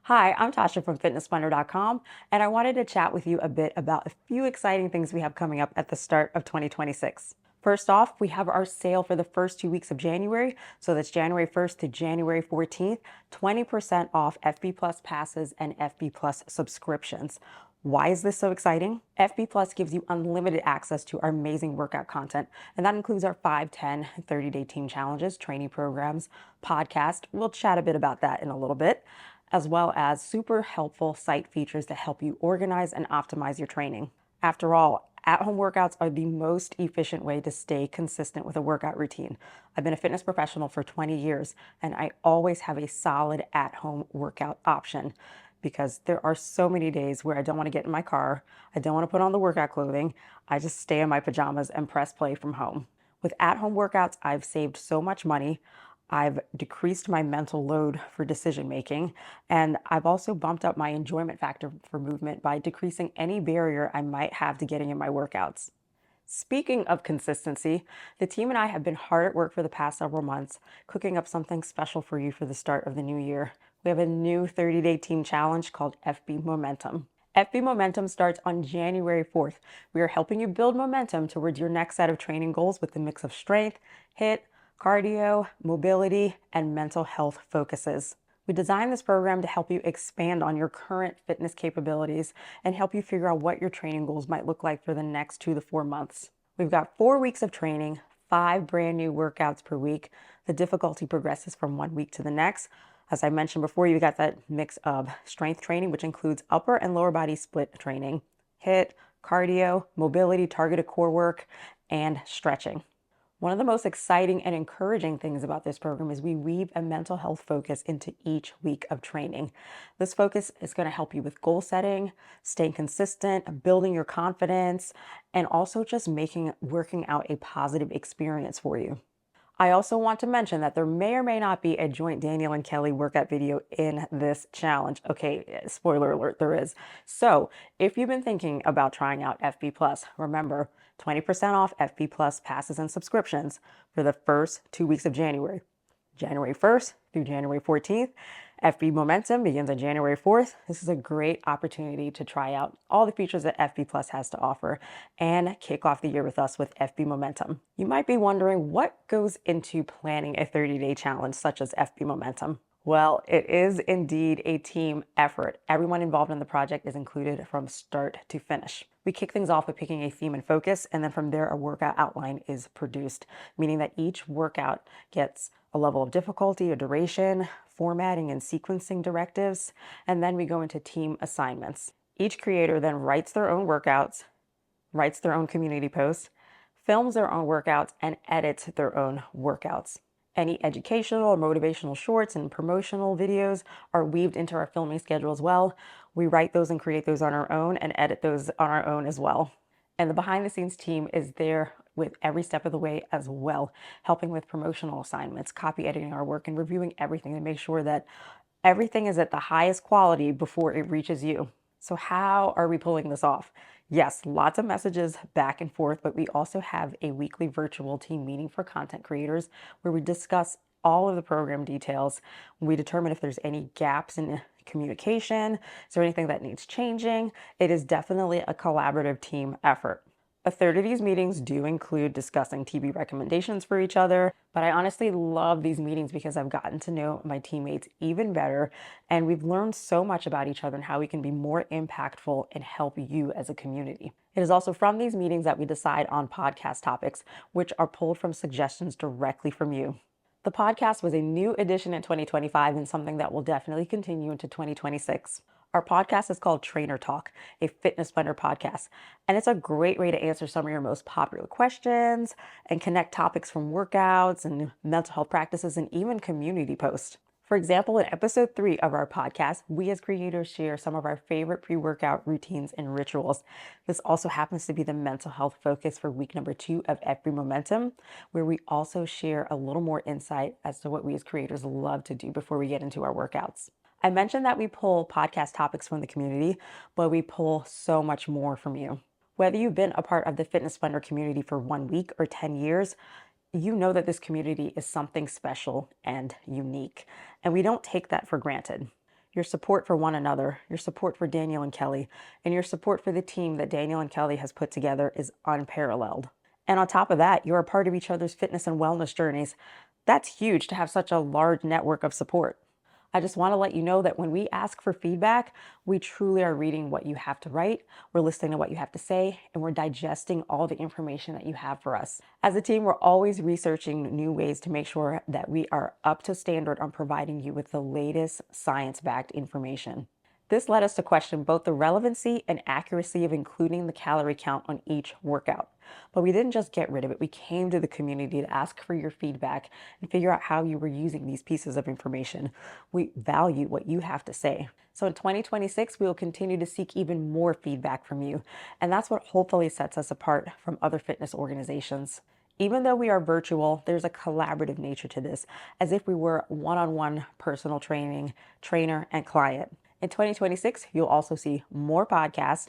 Hi, I'm Tasha from fitnessblender.com, and I wanted to chat with you a bit about a few exciting things we have coming up at the start of 2026. First off, we have our sale for the first 2 weeks of January, so that's January 1st to January 14th, 20% off FB Plus passes and FB Plus subscriptions. Why is this so exciting? FB Plus gives you unlimited access to our amazing workout content, and that includes our 5, 10, 30-day team challenges, training programs, podcast. We'll chat a bit about that in a little bit, as well as super helpful site features to help you organize and optimize your training. After all, at-home workouts are the most efficient way to stay consistent with a workout routine. I've been a fitness professional for 20 years, and I always have a solid at-home workout option because there are so many days where I don't want to get in my car, I don't want to put on the workout clothing, I just stay in my pajamas and press play from home. With at-home workouts, I've saved so much money. I've decreased my mental load for decision making, and I've also bumped up my enjoyment factor for movement by decreasing any barrier I might have to getting in my workouts. Speaking of consistency, the team and I have been hard at work for the past several months, cooking up something special for you for the start of the new year. We have a new 30-day team challenge called FB Momentum. FB Momentum starts on January 4th. We are helping you build momentum towards your next set of training goals with a mix of strength, HIIT, cardio, mobility, and mental health focuses. We designed this program to help you expand on your current fitness capabilities and help you figure out what your training goals might look like for the next 2 to 4 months. We've got 4 weeks of training, 5 brand new workouts per week. The difficulty progresses from one week to the next. As I mentioned before, you got that mix of strength training, which includes upper and lower body split training, HIIT, cardio, mobility, targeted core work, and stretching. One of the most exciting and encouraging things about this program is we weave a mental health focus into each week of training. This focus is going to help you with goal setting, staying consistent, building your confidence, and also just making working out a positive experience for you. I also want to mention that there may or may not be a joint Daniel and Kelli workout video in this challenge. Okay, spoiler alert, there is. So if you've been thinking about trying out FB Plus, remember 20% off FB Plus passes and subscriptions for the first 2 weeks of January. January 1st through January 14th. FB Momentum begins on January 4th. This is a great opportunity to try out all the features that FB Plus has to offer and kick off the year with us with FB Momentum. You might be wondering what goes into planning a 30-day challenge such as FB Momentum. Well, it is indeed a team effort. Everyone involved in the project is included from start to finish. We kick things off with picking a theme and focus, and then from there, a workout outline is produced, meaning that each workout gets a level of difficulty, a duration, formatting and sequencing directives, and then we go into team assignments. Each creator then writes their own workouts, writes their own community posts, films their own workouts, and edits their own workouts. Any educational or motivational shorts and promotional videos are weaved into our filming schedule as well. We write those and create those on our own and edit those on our own as well. And the behind the scenes team is there with every step of the way as well, helping with promotional assignments, copy editing our work, and reviewing everything to make sure that everything is at the highest quality before it reaches you. So how are we pulling this off? Yes, lots of messages back and forth, but we also have a weekly virtual team meeting for content creators where we discuss all of the program details. We determine if there's any gaps in communication. Is there anything that needs changing? It is definitely a collaborative team effort. A third of these meetings do include discussing TV recommendations for each other, but I honestly love these meetings because I've gotten to know my teammates even better, and we've learned so much about each other and how we can be more impactful and help you as a community. It is also from these meetings that we decide on podcast topics, which are pulled from suggestions directly from you. The podcast was a new addition in 2025 and something that will definitely continue into 2026. Our podcast is called Trainer Talk, a fitness blender podcast, and it's a great way to answer some of your most popular questions and connect topics from workouts and mental health practices and even community posts. For example, in episode 3 of our podcast, we as creators share some of our favorite pre-workout routines and rituals. This also happens to be the mental health focus for week number 2 of FB Momentum, where we also share a little more insight as to what we as creators love to do before we get into our workouts. I mentioned that we pull podcast topics from the community, but we pull so much more from you. Whether you've been a part of the Fitness Blender community for 1 week or 10 years, you know that this community is something special and unique, and we don't take that for granted. Your support for one another, your support for Daniel and Kelli, and your support for the team that Daniel and Kelli has put together is unparalleled. And on top of that, you're a part of each other's fitness and wellness journeys. That's huge to have such a large network of support. I just want to let you know that when we ask for feedback, we truly are reading what you have to write, we're listening to what you have to say, and we're digesting all the information that you have for us. As a team, we're always researching new ways to make sure that we are up to standard on providing you with the latest science-backed information. This led us to question both the relevancy and accuracy of including the calorie count on each workout. But we didn't just get rid of it. We came to the community to ask for your feedback and figure out how you were using these pieces of information. We value what you have to say. So in 2026, we will continue to seek even more feedback from you. And that's what hopefully sets us apart from other fitness organizations. Even though we are virtual, there's a collaborative nature to this, as if we were one-on-one personal training, trainer, and client. In 2026, you'll also see more podcasts,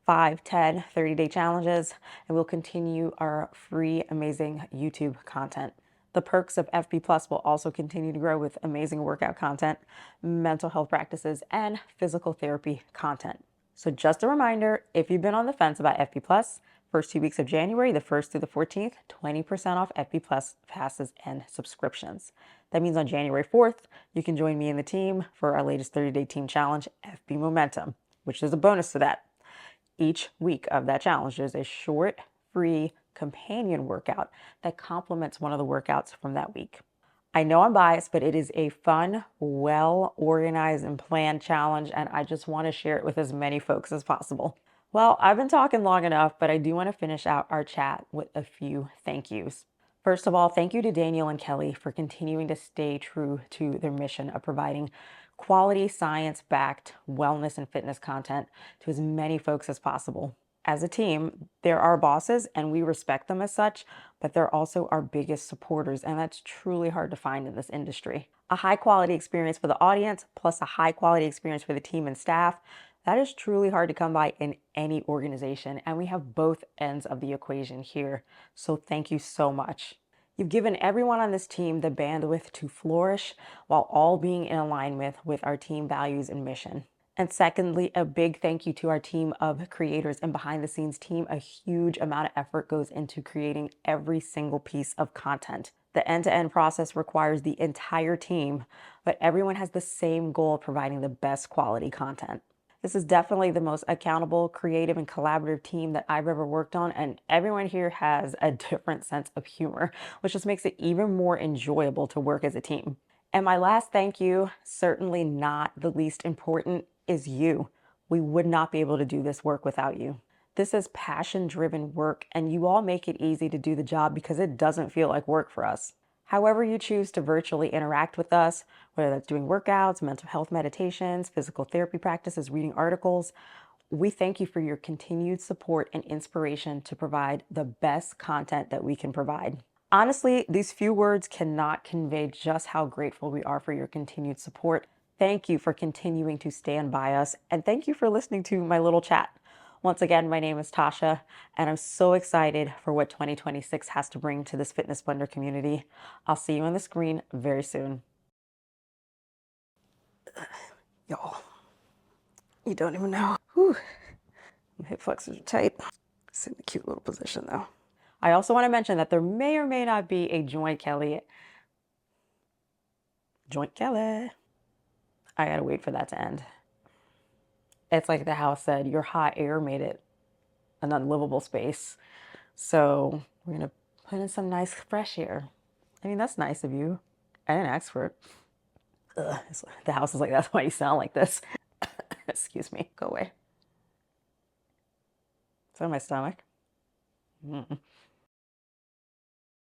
5, 10, 30-day challenges, and we'll continue our free, amazing YouTube content. The perks of FB Plus will also continue to grow with amazing workout content, mental health practices, and physical therapy content. So just a reminder, if you've been on the fence about FB Plus, first 2 weeks of January, the 1st through the 14th, 20% off FB Plus passes and subscriptions. That means on January 4th, you can join me and the team for our latest 30-day team challenge, FB Momentum, which is a bonus to that. Each week of that challenge is a short, free companion workout that complements one of the workouts from that week. I know I'm biased, but it is a fun, well-organized and planned challenge, and I just want to share it with as many folks as possible. Well, I've been talking long enough, but I do want to finish out our chat with a few thank yous. First of all, thank you to Daniel and Kelli for continuing to stay true to their mission of providing quality science-backed wellness and fitness content to as many folks as possible. As a team, they're our bosses and we respect them as such, but they're also our biggest supporters, and that's truly hard to find in this industry. A high quality experience for the audience plus a high quality experience for the team and staff, that is truly hard to come by in any organization, and we have both ends of the equation here. So thank you so much. You've given everyone on this team the bandwidth to flourish while all being in alignment with our team values and mission. And secondly, a big thank you to our team of creators and behind the scenes team. A huge amount of effort goes into creating every single piece of content. The end-to-end process requires the entire team, but everyone has the same goal of providing the best quality content. This is definitely the most accountable, creative, and collaborative team that I've ever worked on, and everyone here has a different sense of humor, which just makes it even more enjoyable to work as a team. And my last thank you, certainly not the least important, is you. We would not be able to do this work without you. This is passion-driven work, and you all make it easy to do the job because it doesn't feel like work for us. However you choose to virtually interact with us, whether that's doing workouts, mental health meditations, physical therapy practices, reading articles, we thank you for your continued support and inspiration to provide the best content that we can provide. Honestly, these few words cannot convey just how grateful we are for your continued support. Thank you for continuing to stand by us, and thank you for listening to my little chat. Once again, my name is Tasha, and I'm so excited for what 2026 has to bring to this fitness blender community. I'll see you on the screen very soon. Y'all, you don't even know. Whew. My hip flexors are tight. It's in a cute little position though. I also want to mention that there may or may not be a Joint Kelli. Joint Kelli. I gotta wait for that to end. It's like the house said, your hot air made it an unlivable space. So we're gonna put in some nice fresh air. I mean, that's nice of you. I didn't ask for it. Ugh, the house is like, that's why you sound like this. Excuse me, go away. Is that my stomach? Mm-mm.